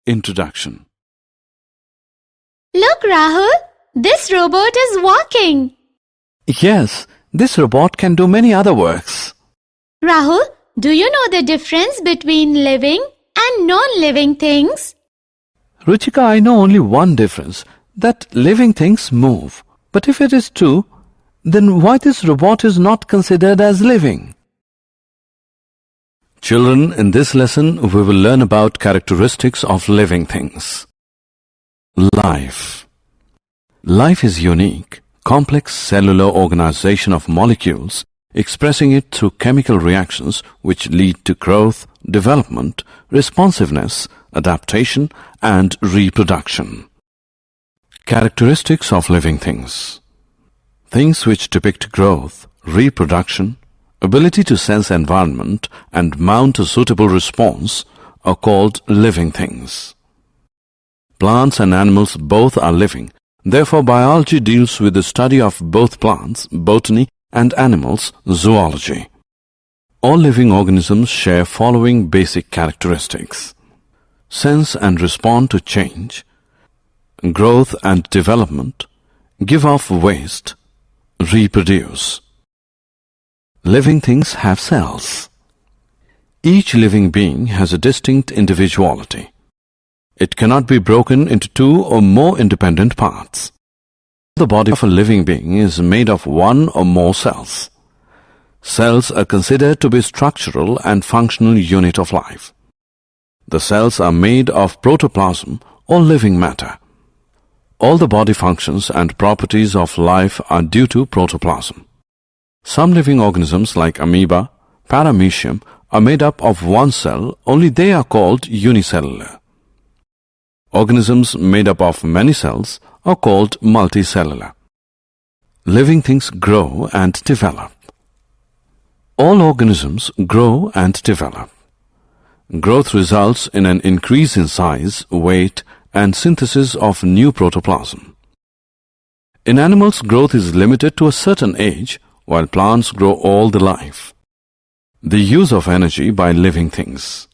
Introduction. Look, Rahul, this robot is walking. Yes, this robot can do many other works. Rahul, do you know the difference between living and non-living things? Ruchika, I know only one difference, that living things move. But if it is true, then why this robot is not considered as living? Children, in this lesson we will learn about characteristics of living things. Life. Life is unique, complex cellular organization of molecules, expressing it through chemical reactions which lead to growth, development, responsiveness, adaptation and reproduction. Characteristics of living things. Things which depict growth, reproduction, ability to sense environment and mount a suitable response are called living things. Plants and animals both are living. Therefore, biology deals with the study of both plants, botany, and animals, zoology. All living organisms share following basic characteristics: sense and respond to change, growth and development, give off waste, reproduce. Living things have cells. Each living being has a distinct individuality. It cannot be broken into two or more independent parts. The body of a living being is made of one or more cells. Cells are considered to be structural and functional unit of life. The cells are made of protoplasm or living matter. All the body functions and properties of life are due to protoplasm. Some living organisms like amoeba, paramecium are made up of one cell, only they are called unicellular. Organisms made up of many cells are called multicellular. Living things grow and develop. All organisms grow and develop. Growth results in an increase in size, weight, and synthesis of new protoplasm. In animals, growth is limited to a certain age, while plants grow all the life. The use of energy by living things.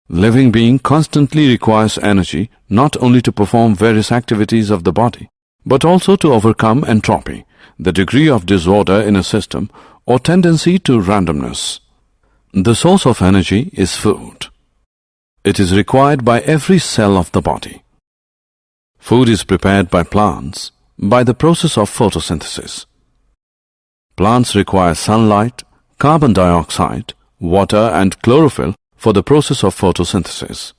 Living being constantly requires energy not only to perform various activities of the body, but also to overcome entropy, the degree of disorder in a system or tendency to randomness. The source of energy is food. It is required by every cell of the body. Food is prepared by plants by the process of photosynthesis. Plants require sunlight, carbon dioxide, water and chlorophyll for the process of photosynthesis.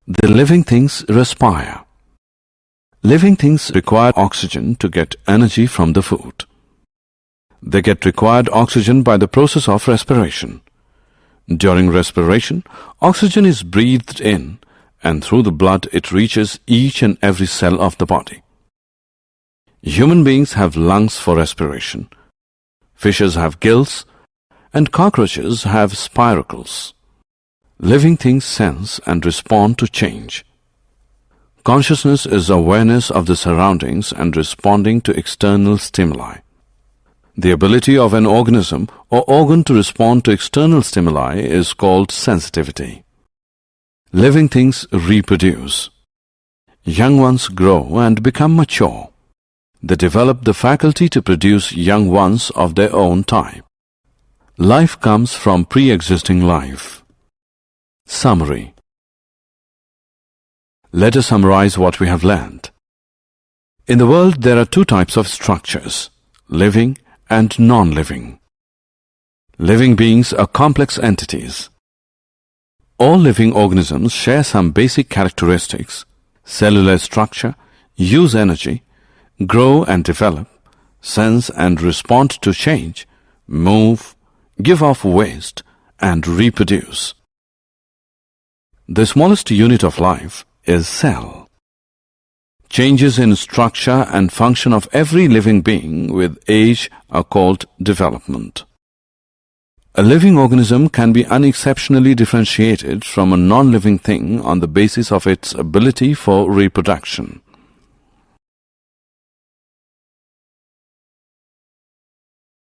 The living things respire. Living things require oxygen to get energy from the food. They get required oxygen by the process of respiration. During respiration, oxygen is breathed in, and through the blood it reaches each and every cell of the body. Human beings have lungs for respiration. Fishes have gills, and cockroaches have spiracles. Living things sense and respond to change. Consciousness is awareness of the surroundings and responding to external stimuli. The ability of an organism or organ to respond to external stimuli is called sensitivity. Living things reproduce. Young ones grow and become mature. They develop the faculty to produce young ones of their own type. Life comes from pre-existing life. Summary. Let us summarize what we have learned. In the world there are two types of structures, living and non-living. Living beings are complex entities. All living organisms share some basic characteristics: cellular structure, use energy, grow and develop, sense and respond to change, move, give off waste, and reproduce. The smallest unit of life is cell. Changes in structure and function of every living being with age are called development. A living organism can be unexceptionally differentiated from a non-living thing on the basis of its ability for reproduction.